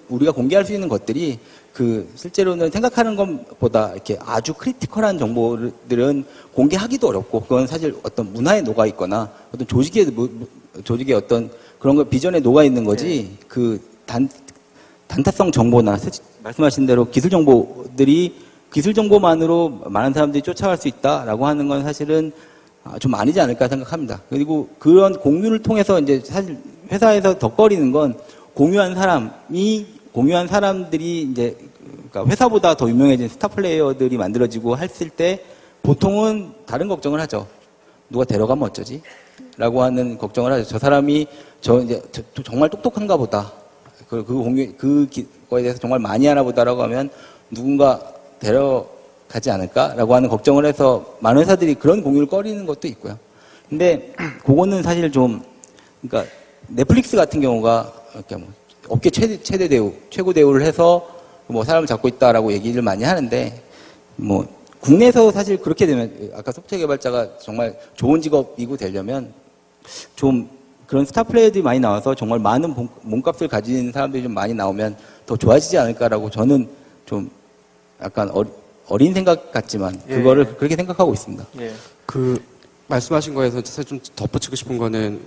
우리가 공개할 수 있는 것들이 실제로는 생각하는 것보다 이렇게 아주 크리티컬한 정보들은 공개하기도 어렵고, 그건 사실 어떤 문화에 녹아 있거나 어떤 조직의 어떤 그런 거 비전에 녹아 있는 거지, 단타성 정보나, 말씀하신 대로 기술 정보만으로 많은 사람들이 쫓아갈 수 있다라고 하는 건 사실은 좀 아니지 않을까 생각합니다. 그리고 그런 공유를 통해서 이제 사실 회사에서 덕거리는 건 공유한 사람들이 이제 그러니까 회사보다 더 유명해진 스타 플레이어들이 만들어지고 했을 때 보통은 다른 걱정을 하죠. 누가 데려가면 어쩌지? 라고 하는 걱정을 하죠. 저 사람이 정말 똑똑한가 보다. 그거에 대해서 정말 많이 하나 보다라고 하면 누군가 데려가지 않을까라고 하는 걱정을 해서 많은 회사들이 그런 공유를 꺼리는 것도 있고요. 근데 그거는 사실 그러니까 넷플릭스 같은 경우가 이렇게 뭐 업계 최고 대우를 해서 뭐 사람을 잡고 있다라고 얘기를 많이 하는데, 뭐 국내에서 사실 그렇게 되면 아까 소프트웨어 개발자가 정말 좋은 직업이고 되려면 좀 그런 스타 플레이어들이 많이 나와서 정말 많은 몸값을 가진 사람들이 좀 많이 나오면 더 좋아지지 않을까라고 저는 좀 약간 어린 생각 같지만 그거를 그렇게 생각하고 있습니다. 예. 말씀하신 거에서 사실 좀 덧붙이고 싶은 거는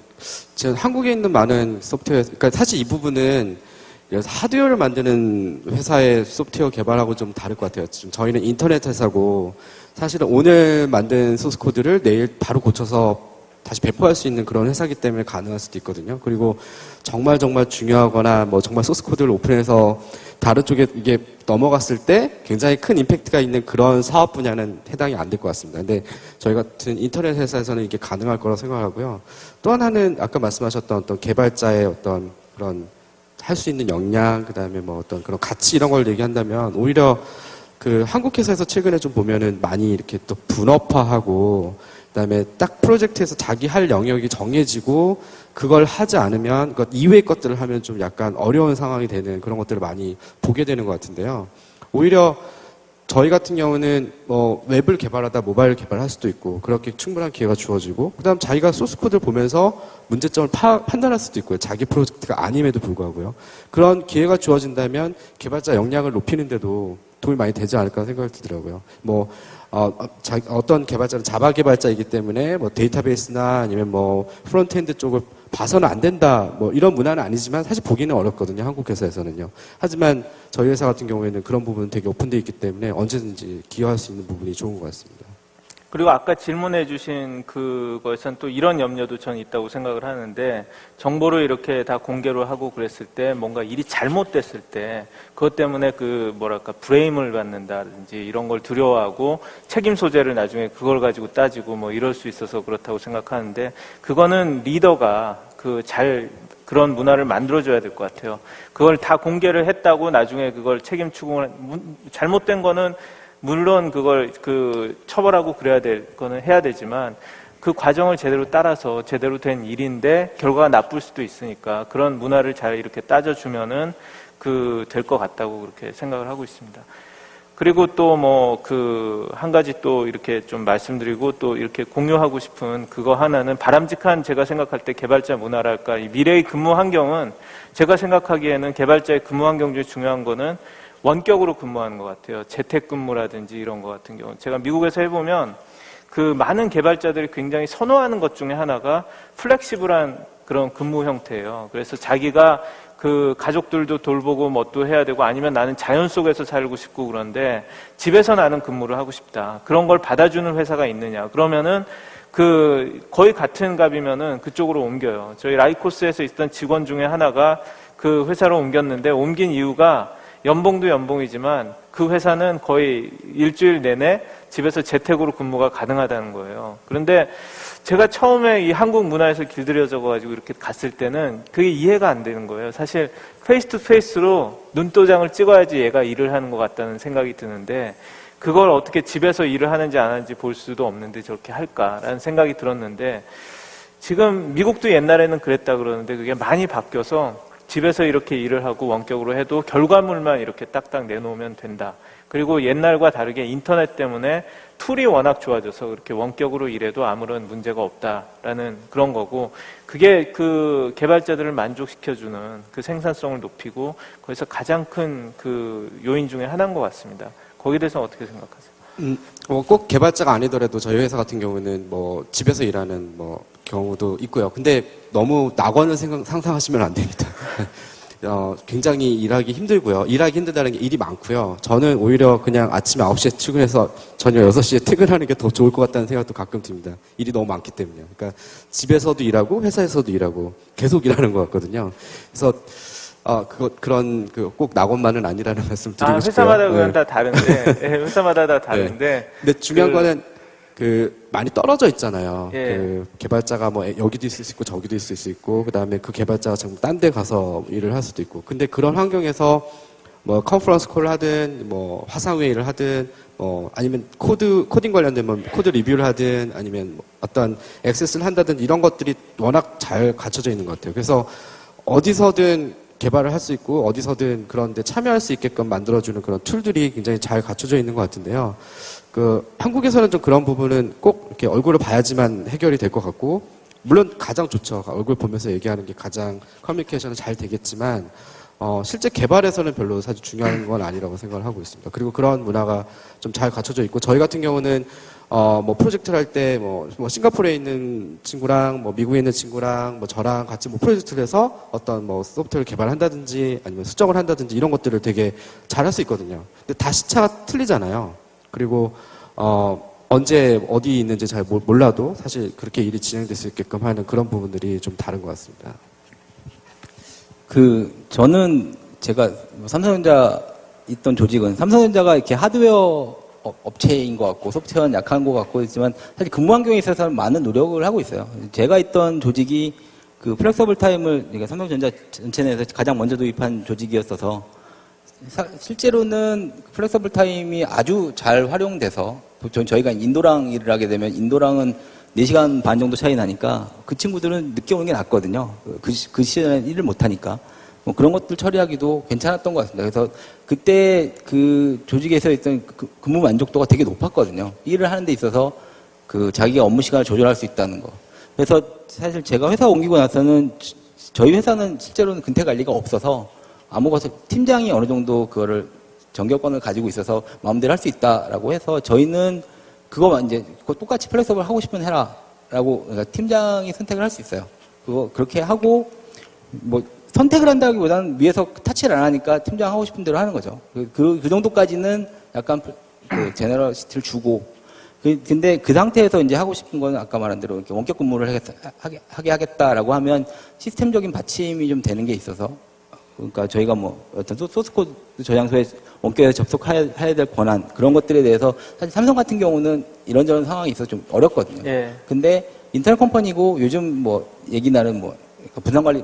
제가 한국에 있는 많은 소프트웨어, 그러니까 사실 이 부분은 하드웨어를 만드는 회사의 소프트웨어 개발하고 좀 다를 것 같아요. 지금 저희는 인터넷 회사고 사실은 오늘 만든 소스 코드를 내일 바로 고쳐서 다시 배포할 수 있는 그런 회사이기 때문에 가능할 수도 있거든요. 그리고 정말 중요하거나 뭐 정말 소스 코드를 오픈해서 다른 쪽에 이게 넘어갔을 때 굉장히 큰 임팩트가 있는 그런 사업 분야는 해당이 안 될 것 같습니다. 근데 저희 같은 인터넷 회사에서는 이게 가능할 거라고 생각하고요. 또 하나는 아까 말씀하셨던 어떤 개발자의 어떤 그런 할 수 있는 역량, 그 다음에 뭐 어떤 그런 가치 이런 걸 얘기한다면 오히려 한국 회사에서 최근에 좀 보면은 많이 이렇게 또 분업화하고 그다음에 딱 프로젝트에서 자기 할 영역이 정해지고 그걸 하지 않으면 그 이외의 것들을 하면 좀 약간 어려운 상황이 되는 그런 것들을 많이 보게 되는 것 같은데요. 오히려 저희 같은 경우는 뭐 웹을 개발하다 모바일을 개발할 수도 있고 그렇게 충분한 기회가 주어지고 그다음 자기가 소스 코드를 보면서 문제점을 판단할 수도 있고요. 자기 프로젝트가 아님에도 불구하고요. 그런 기회가 주어진다면 개발자 역량을 높이는데도 도움이 많이 되지 않을까 생각이 들더라고요. 어떤 개발자는 자바 개발자이기 때문에 뭐 데이터베이스나 아니면 뭐 프론트엔드 쪽을 봐서는 안 된다. 뭐 이런 문화는 아니지만 사실 보기는 어렵거든요. 한국 회사에서는요. 하지만 저희 회사 같은 경우에는 그런 부분은 되게 오픈되어 있기 때문에 언제든지 기여할 수 있는 부분이 좋은 것 같습니다. 그리고 아까 질문해 주신 그것은 또 이런 염려도 저는 있다고 생각을 하는데, 정보를 이렇게 다 공개로 하고 그랬을 때 뭔가 일이 잘못됐을 때 그것 때문에 브레임을 받는다든지 이런 걸 두려워하고 책임 소재를 나중에 그걸 가지고 따지고 뭐 이럴 수 있어서 그렇다고 생각하는데, 그거는 리더가 그런 문화를 만들어줘야 될 것 같아요. 그걸 다 공개를 했다고 나중에 그걸 책임 추궁을, 잘못된 거는 물론 그걸 처벌하고 그래야 될 거는 해야 되지만, 그 과정을 제대로 따라서 제대로 된 일인데 결과가 나쁠 수도 있으니까 그런 문화를 잘 이렇게 따져주면은 될 것 같다고 그렇게 생각을 하고 있습니다. 그리고 또 한 가지 또 이렇게 좀 말씀드리고 또 이렇게 공유하고 싶은 그거 하나는, 바람직한 제가 생각할 때 개발자 문화랄까, 이 미래의 근무 환경은 제가 생각하기에는 개발자의 근무 환경 중에 중요한 거는 원격으로 근무하는 것 같아요. 재택근무라든지 이런 것 같은 경우. 제가 미국에서 해보면 많은 개발자들이 굉장히 선호하는 것 중에 하나가 플렉시블한 그런 근무 형태예요. 그래서 자기가 가족들도 돌보고 뭐 또 해야 되고, 아니면 나는 자연 속에서 살고 싶고 그런데 집에서 나는 근무를 하고 싶다. 그런 걸 받아주는 회사가 있느냐. 그러면은 거의 같은 값이면은 그쪽으로 옮겨요. 저희 라이코스에서 있던 직원 중에 하나가 그 회사로 옮겼는데, 옮긴 이유가 연봉도 연봉이지만 그 회사는 거의 일주일 내내 집에서 재택으로 근무가 가능하다는 거예요. 그런데 제가 처음에 이 한국 문화에서 길들여져가지고 이렇게 갔을 때는 그게 이해가 안 되는 거예요. 사실 페이스 투 페이스로 눈도장을 찍어야지 얘가 일을 하는 것 같다는 생각이 드는데, 그걸 어떻게 집에서 일을 하는지 안 하는지 볼 수도 없는데 저렇게 할까라는 생각이 들었는데, 지금 미국도 옛날에는 그랬다 그러는데 그게 많이 바뀌어서 집에서 이렇게 일을 하고 원격으로 해도 결과물만 이렇게 딱딱 내놓으면 된다. 그리고 옛날과 다르게 인터넷 때문에 툴이 워낙 좋아져서 그렇게 원격으로 일해도 아무런 문제가 없다라는 그런 거고, 그게 개발자들을 만족시켜주는 생산성을 높이고, 거기서 가장 큰 요인 중에 하나인 것 같습니다. 거기에 대해서 어떻게 생각하세요? 꼭 개발자가 아니더라도 저희 회사 같은 경우는 집에서 일하는 경우도 있고요. 근데 너무 낙원을 상상하시면 안 됩니다. 굉장히 일하기 힘들고요. 일하기 힘들다는 게 일이 많고요. 저는 오히려 그냥 아침 9시에 출근해서 저녁 6시에 퇴근하는 게 더 좋을 것 같다는 생각도 가끔 듭니다. 일이 너무 많기 때문에요. 그러니까 집에서도 일하고 회사에서도 일하고 계속 일하는 것 같거든요. 그래서 그런 꼭 낙원만은 아니라는 말씀 드리고 싶고요. 회사마다 그건 다 다른데, 회사마다 다 다른데. 네. 근데 중요한 거는 많이 떨어져 있잖아요. 예. 개발자가 여기도 있을 수 있고 저기도 있을 수 있고, 그 다음에 그 개발자가 전부 딴 데 가서 일을 할 수도 있고. 근데 그런 환경에서 컨퍼런스 콜을 하든, 화상회의를 하든, 아니면 코딩 관련된 코드 리뷰를 하든, 아니면 어떤 액세스를 한다든, 이런 것들이 워낙 잘 갖춰져 있는 것 같아요. 그래서 어디서든 개발을 할 수 있고, 어디서든 그런데 참여할 수 있게끔 만들어주는 그런 툴들이 굉장히 잘 갖춰져 있는 것 같은데요. 한국에서는 좀 그런 부분은 꼭 이렇게 얼굴을 봐야지만 해결이 될 것 같고, 물론 가장 좋죠. 얼굴 보면서 얘기하는 게 가장 커뮤니케이션은 잘 되겠지만, 실제 개발에서는 별로 사실 중요한 건 아니라고 생각을 하고 있습니다. 그리고 그런 문화가 좀 잘 갖춰져 있고, 저희 같은 경우는 프로젝트를 할 때, 싱가포르에 있는 친구랑, 미국에 있는 친구랑, 저랑 같이 프로젝트를 해서 어떤 소프트웨어를 개발한다든지, 아니면 수정을 한다든지, 이런 것들을 되게 잘 할 수 있거든요. 근데 다 시차가 틀리잖아요. 그리고, 언제, 어디 있는지 잘 몰라도 사실 그렇게 일이 진행될 수 있게끔 하는 그런 부분들이 좀 다른 것 같습니다. 저는 제가 삼성전자 있던 조직은 삼성전자가 이렇게 하드웨어 업체인 것 같고 소프트웨어는 약한 것 같고 있지만 사실 근무 환경에 있어서는 많은 노력을 하고 있어요. 제가 있던 조직이 플렉서블 타임을 그러니까 삼성전자 전체 내에서 가장 먼저 도입한 조직이었어서 실제로는 플렉서블 타임이 아주 잘 활용돼서 저희가 인도랑 일을 하게 되면 인도랑은 4시간 반 정도 차이 나니까 그 친구들은 늦게 오는 게 낫거든요. 그 시간에 일을 못 하니까. 그런 것들 처리하기도 괜찮았던 것 같습니다. 그래서 그때 그 조직에서 있던 근무 만족도가 되게 높았거든요. 일을 하는 데 있어서 자기가 업무 시간을 조절할 수 있다는 거. 그래서 사실 제가 회사 옮기고 나서는 저희 회사는 실제로는 근태 관리가 없어서 아무것도 팀장이 어느 정도 그거를 정결권을 가지고 있어서 마음대로 할 수 있다라고 해서 저희는 그거만 이제 똑같이 플렉서블 하고 싶으면 해라라고 그러니까 팀장이 선택을 할 수 있어요. 그렇게 하고 선택을 한다기보다는 위에서 타치를 안 하니까 팀장 하고 싶은 대로 하는 거죠. 그 정도까지는 약간 제너러시티를 주고 근데 그 상태에서 이제 하고 싶은 거는 아까 말한 대로 이렇게 원격 근무를 하게 하겠다라고 하면 시스템적인 받침이 좀 되는 게 있어서, 그러니까 저희가 뭐 어떤 소스코드 저장소에 원격에 접속해야 될 권한, 그런 것들에 대해서 사실 삼성 같은 경우는 이런저런 상황이 있어서 좀 어렵거든요. 예. 근데 인터넷 컴퍼니고 요즘 뭐 얘기 나는 뭐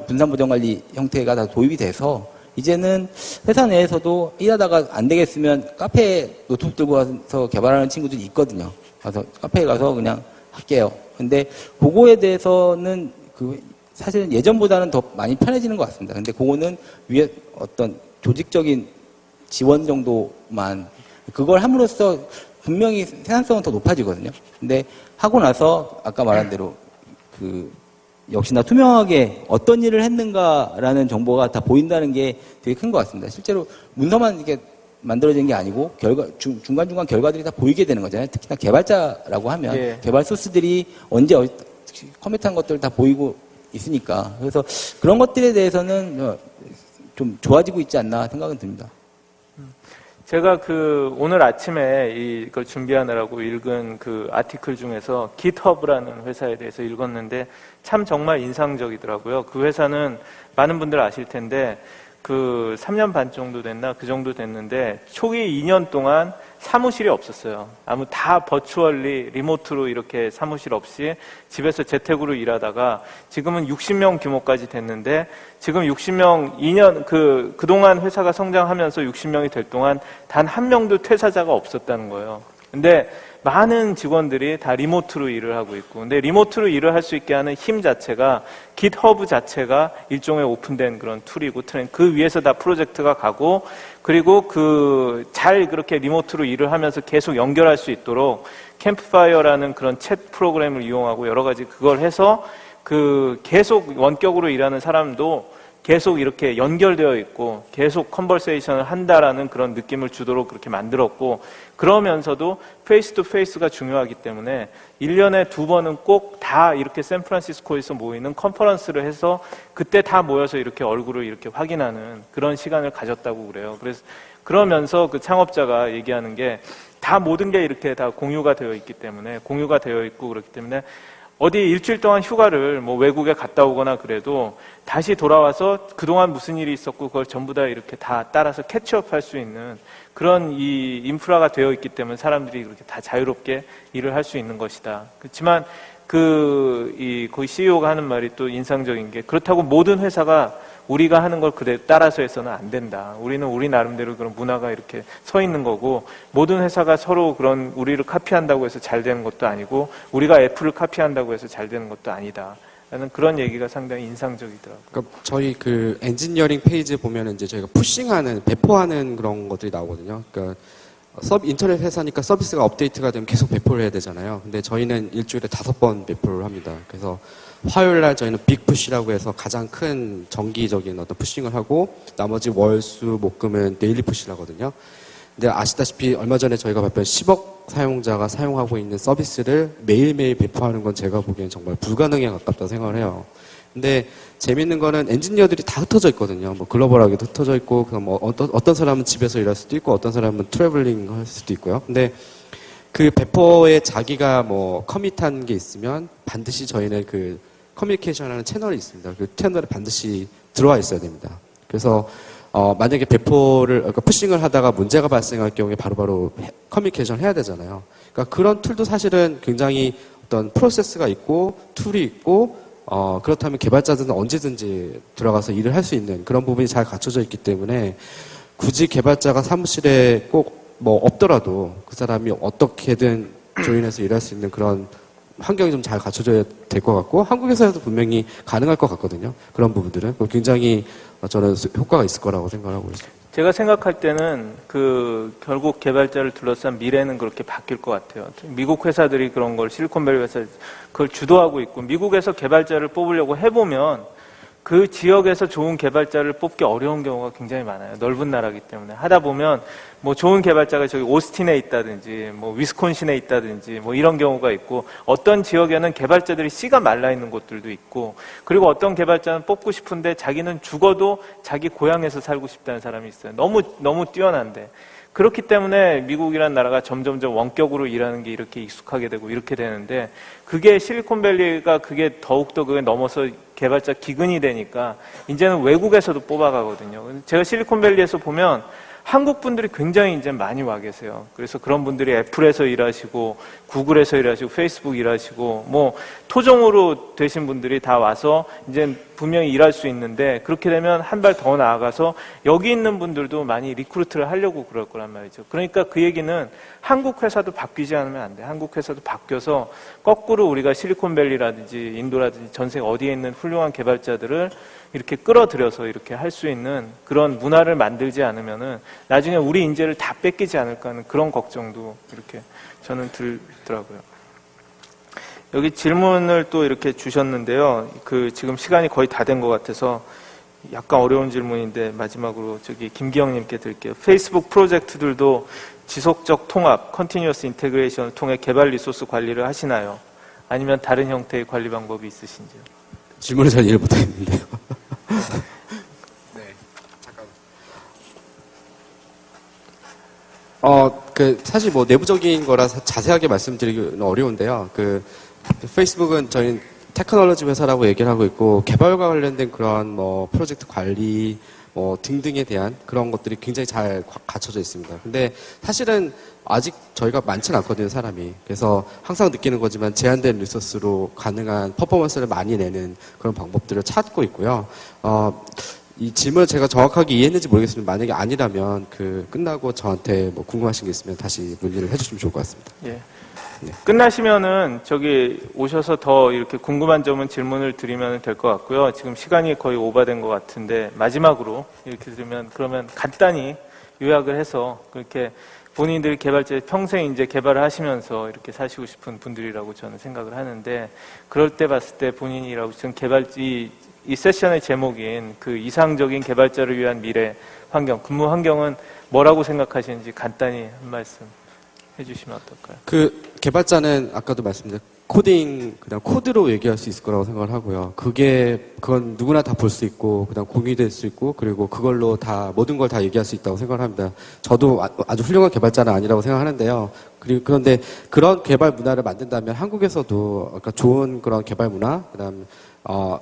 분산 보정 관리 형태가 다 도입이 돼서 이제는 회사 내에서도 일하다가 안 되겠으면 카페에 노트북 들고 가서 개발하는 친구들이 있거든요. 가서 카페에 가서 그냥 할게요. 근데 그거에 대해서는 사실은 예전보다는 더 많이 편해지는 것 같습니다. 근데 그거는 위에 어떤 조직적인 지원 정도만, 그걸 함으로써 분명히 생산성은 더 높아지거든요. 근데 하고 나서 아까 말한 대로 역시나 투명하게 어떤 일을 했는가라는 정보가 다 보인다는 게 되게 큰 것 같습니다. 실제로 문서만 이렇게 만들어진 게 아니고 중간중간 결과들이 다 보이게 되는 거잖아요. 특히나 개발자라고 하면 예. 개발 소스들이 언제 커밋한 것들 다 보이고 있으니까, 그래서 그런 것들에 대해서는 좀 좋아지고 있지 않나 생각은 듭니다. 제가 오늘 아침에 이걸 준비하느라고 읽은 그 아티클 중에서 GitHub라는 회사에 대해서 읽었는데 참 정말 인상적이더라고요. 그 회사는 많은 분들 아실 텐데 3년 반 정도 됐나? 그 정도 됐는데 초기 2년 동안 사무실이 없었어요. 다 버추얼리 리모트로 이렇게 사무실 없이 집에서 재택으로 일하다가 지금은 60명 규모까지 됐는데, 지금 60명 2년 그동안 회사가 성장하면서 60명이 될 동안 단 한 명도 퇴사자가 없었다는 거예요. 근데 많은 직원들이 다 리모트로 일을 하고 있고, 근데 리모트로 일을 할 수 있게 하는 힘 자체가 GitHub 자체가 일종의 오픈된 그런 툴이고, 그 위에서 다 프로젝트가 가고, 그리고 잘 그렇게 리모트로 일을 하면서 계속 연결할 수 있도록 캠프파이어라는 그런 챗 프로그램을 이용하고 여러 가지 그걸 해서 계속 원격으로 일하는 사람도 계속 이렇게 연결되어 있고 계속 컨버세이션을 한다라는 그런 느낌을 주도록 그렇게 만들었고, 그러면서도 페이스 투 페이스가 중요하기 때문에 1년에 2번은 꼭 다 이렇게 샌프란시스코에서 모이는 컨퍼런스를 해서 그때 다 모여서 이렇게 얼굴을 이렇게 확인하는 그런 시간을 가졌다고 그래요. 그러면서 그 창업자가 얘기하는 게 다 모든 게 이렇게 다 공유가 되어 있기 때문에, 공유가 되어 있고 그렇기 때문에 어디 일주일 동안 휴가를 뭐 외국에 갔다 오거나 그래도 다시 돌아와서 그동안 무슨 일이 있었고 그걸 전부 다 이렇게 다 따라서 캐치업 할 수 있는 그런 이 인프라가 되어 있기 때문에 사람들이 그렇게 다 자유롭게 일을 할 수 있는 것이다. 그렇지만 거기 CEO가 하는 말이 또 인상적인 게, 그렇다고 모든 회사가 우리가 하는 걸 그대로 따라서 해서는 안 된다. 우리는 우리 나름대로 그런 문화가 이렇게 서 있는 거고, 모든 회사가 서로 그런 우리를 카피한다고 해서 잘 되는 것도 아니고, 우리가 애플을 카피한다고 해서 잘 되는 것도 아니다. 라는 그런 얘기가 상당히 인상적이더라고요. 그러니까 저희 엔지니어링 페이지에 보면 이제 저희가 배포하는 그런 것들이 나오거든요. 그러니까 인터넷 회사니까 서비스가 업데이트가 되면 계속 배포를 해야 되잖아요. 근데 저희는 일주일에 5번 배포를 합니다. 그래서 화요일 날 저희는 빅푸시라고 해서 가장 큰 정기적인 어떤 푸싱을 하고, 나머지 월, 수, 목, 금은 데일리 푸시를 하거든요. 근데 아시다시피 얼마 전에 저희가 발표한 10억 사용자가 사용하고 있는 서비스를 매일매일 배포하는 건 제가 보기엔 정말 불가능에 가깝다고 생각을 해요. 근데 재밌는 거는 엔지니어들이 다 흩어져 있거든요. 뭐 글로벌하게도 흩어져 있고, 뭐 어떤 사람은 집에서 일할 수도 있고, 어떤 사람은 트래블링 할 수도 있고요. 근데 그 배포에 자기가 뭐 커밋한 게 있으면 반드시 저희는 커뮤니케이션하는 채널이 있습니다. 그 채널에 반드시 들어와 있어야 됩니다. 그래서 만약에 그러니까 푸싱을 하다가 문제가 발생할 경우에 바로바로 커뮤니케이션을 해야 되잖아요. 그러니까 그런 툴도 사실은 굉장히 어떤 프로세스가 있고 툴이 있고, 그렇다면 개발자들은 언제든지 들어가서 일을 할 수 있는 그런 부분이 잘 갖춰져 있기 때문에, 굳이 개발자가 사무실에 꼭 뭐 없더라도 그 사람이 어떻게든 조인해서 일할 수 있는 그런 환경이 좀 잘 갖춰져야 될 것 같고, 한국에서도 분명히 가능할 것 같거든요. 그런 부분들은 굉장히 저는 효과가 있을 거라고 생각하고 있습니다. 제가 생각할 때는 결국 개발자를 둘러싼 미래는 그렇게 바뀔 것 같아요. 미국 회사들이 그런 걸, 실리콘밸리 회사 그걸 주도하고 있고, 미국에서 개발자를 뽑으려고 해보면 그 지역에서 좋은 개발자를 뽑기 어려운 경우가 굉장히 많아요. 넓은 나라이기 때문에. 하다 보면 뭐 좋은 개발자가 저기 오스틴에 있다든지 뭐 위스콘신에 있다든지 뭐 이런 경우가 있고, 어떤 지역에는 개발자들이 씨가 말라 있는 곳들도 있고, 그리고 어떤 개발자는 뽑고 싶은데 자기는 죽어도 자기 고향에서 살고 싶다는 사람이 있어요. 너무 뛰어난데. 그렇기 때문에 미국이라는 나라가 점점점 원격으로 일하는 게 이렇게 익숙하게 되고 이렇게 되는데 그게 실리콘밸리가 그게 더욱더 그게 넘어서 개발자 기근이 되니까 이제는 외국에서도 뽑아가거든요. 제가 실리콘밸리에서 보면 한국 분들이 굉장히 이제 많이 와 계세요. 그래서 그런 분들이 애플에서 일하시고 구글에서 일하시고 페이스북 일하시고 뭐 토종으로 되신 분들이 다 와서 이제 분명히 일할 수 있는데 그렇게 되면 한 발 더 나아가서 여기 있는 분들도 많이 리크루트를 하려고 그럴 거란 말이죠. 그러니까 그 얘기는 한국 회사도 바뀌지 않으면 안 돼. 한국 회사도 바뀌어서 거꾸로 우리가 실리콘밸리라든지 인도라든지 전 세계 어디에 있는 훌륭한 개발자들을 이렇게 끌어들여서 이렇게 할 수 있는 그런 문화를 만들지 않으면은 나중에 우리 인재를 다 뺏기지 않을까 하는 그런 걱정도 이렇게 저는 들더라고요. 여기 질문을 또 이렇게 주셨는데요. 그 지금 시간이 거의 다 된 것 같아서 약간 어려운 질문인데 마지막으로 저기 김기영님께 드릴게요. 페이스북 프로젝트들도 지속적 통합, 컨티뉴어스 인테그레이션을 통해 개발 리소스 관리를 하시나요? 아니면 다른 형태의 관리 방법이 있으신지요? 질문을 잘 이해 못했는데요. 네, 잠깐. 사실 뭐 내부적인 거라서 자세하게 말씀드리기는 어려운데요. 페이스북은 저희 테크놀로지 회사라고 얘기를 하고 있고, 개발과 관련된 그런 뭐 프로젝트 관리, 뭐 등등에 대한 그런 것들이 굉장히 잘 갖춰져 있습니다. 근데 사실은 아직 저희가 많지는 않거든요, 사람이. 그래서 항상 느끼는 거지만 제한된 리소스로 가능한 퍼포먼스를 많이 내는 그런 방법들을 찾고 있고요. 이 질문을 제가 정확하게 이해했는지 모르겠습니다. 만약에 아니라면 끝나고 저한테 뭐 궁금하신 게 있으면 다시 문의를 해주시면 좋을 것 같습니다. 예. 네. 끝나시면은 저기 오셔서 더 이렇게 궁금한 점은 질문을 드리면 될 것 같고요. 지금 시간이 거의 오버된 것 같은데 마지막으로 이렇게 드리면 그러면 간단히 요약을 해서 그렇게 본인들이 개발자 평생 이제 개발을 하시면서 이렇게 사시고 싶은 분들이라고 저는 생각을 하는데 그럴 때 봤을 때 본인이라고 지금 이 세션의 제목인 그 이상적인 개발자를 위한 미래 환경, 근무 환경은 뭐라고 생각하시는지 간단히 한 말씀 해주시면 어떨까요? 개발자는 아까도 말씀드린 코딩, 그냥 코드로 얘기할 수 있을 거라고 생각을 하고요. 그건 누구나 다 볼 수 있고, 그다음 공유될 수 있고, 그리고 그걸로 모든 걸 다 얘기할 수 있다고 생각을 합니다. 저도 아주 훌륭한 개발자는 아니라고 생각하는데요. 그런데 그런 개발 문화를 만든다면 한국에서도 좋은 그런 개발 문화, 그다음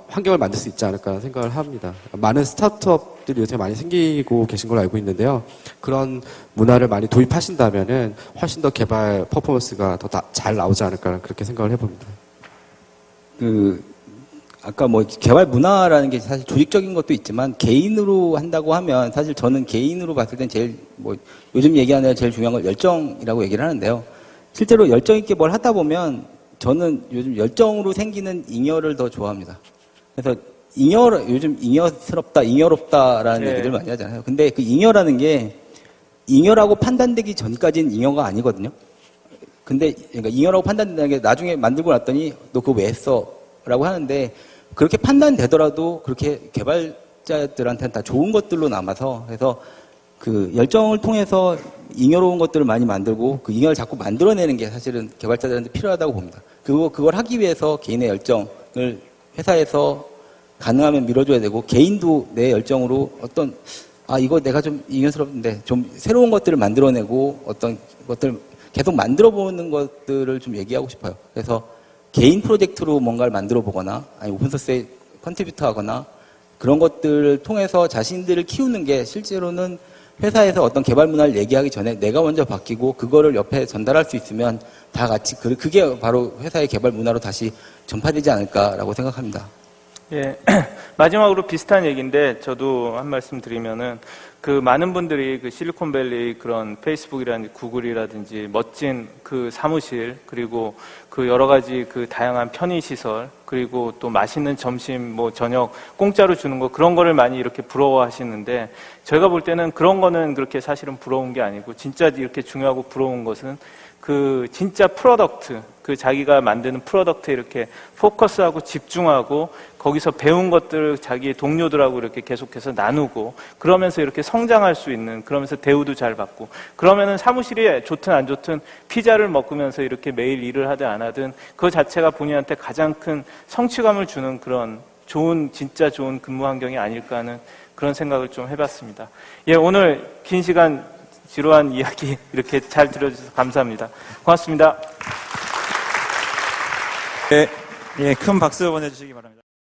환경을 만들 수 있지 않을까 생각을 합니다. 많은 스타트업들이 요새 많이 생기고 계신 걸로 알고 있는데요. 그런 문화를 많이 도입하신다면은 훨씬 더 개발 퍼포먼스가 더 잘 나오지 않을까 그렇게 생각을 해봅니다. 아까 뭐 개발 문화라는 게 사실 조직적인 것도 있지만 개인으로 한다고 하면 사실 저는 개인으로 봤을 땐 제일 요즘 얘기하는 제일 중요한 건 열정이라고 얘기를 하는데요. 실제로 열정 있게 뭘 하다 보면 저는 요즘 열정으로 생기는 잉여를 더 좋아합니다. 그래서 요즘 잉여롭다라는 네. 얘기들 많이 하잖아요. 근데 그 잉여라는 게 잉여라고 판단되기 전까지는 잉여가 아니거든요. 근데 그러니까 잉여라고 판단된다는 게 나중에 만들고 났더니 너 그거 왜 했어? 라고 하는데 그렇게 판단되더라도 그렇게 개발자들한테는 다 좋은 것들로 남아서 그래서 그 열정을 통해서 잉여로운 것들을 많이 만들고 그 잉여를 자꾸 만들어내는 게 사실은 개발자들한테 필요하다고 봅니다. 그걸 하기 위해서 개인의 열정을 회사에서 가능하면 밀어줘야 되고 개인도 내 열정으로 이거 내가 좀 잉여스럽는데 좀 새로운 것들을 만들어내고 어떤 것들 계속 만들어보는 것들을 좀 얘기하고 싶어요. 그래서 개인 프로젝트로 뭔가를 만들어 보거나 아니 오픈소스에 컨트리뷰터 하거나 그런 것들을 통해서 자신들을 키우는 게 실제로는 회사에서 어떤 개발 문화를 얘기하기 전에 내가 먼저 바뀌고 그거를 옆에 전달할 수 있으면 다 같이 그게 바로 회사의 개발 문화로 다시 전파되지 않을까라고 생각합니다. 예, 마지막으로 비슷한 얘기인데 저도 한 말씀 드리면은 많은 분들이 실리콘밸리 그런 페이스북이라든지 구글이라든지 멋진 사무실 그리고 여러 가지 다양한 편의시설 그리고 또 맛있는 점심 저녁 공짜로 주는 거 그런 거를 많이 이렇게 부러워하시는데 저희가 볼 때는 그런 거는 그렇게 사실은 부러운 게 아니고 진짜 이렇게 중요하고 부러운 것은 진짜 프로덕트, 자기가 만드는 프로덕트에 이렇게 포커스하고 집중하고 거기서 배운 것들을 자기 동료들하고 이렇게 계속해서 나누고 그러면서 이렇게 성장할 수 있는 그러면서 대우도 잘 받고 그러면은 사무실이 좋든 안 좋든 피자를 먹으면서 이렇게 매일 일을 하든 안 하든 그 자체가 본인한테 가장 큰 성취감을 주는 그런 진짜 좋은 근무 환경이 아닐까 하는 그런 생각을 좀 해봤습니다. 예, 오늘 긴 시간 지루한 이야기 이렇게 잘 들어주셔서 감사합니다. 고맙습니다. 네, 예, 큰 박수 보내주시기 바랍니다.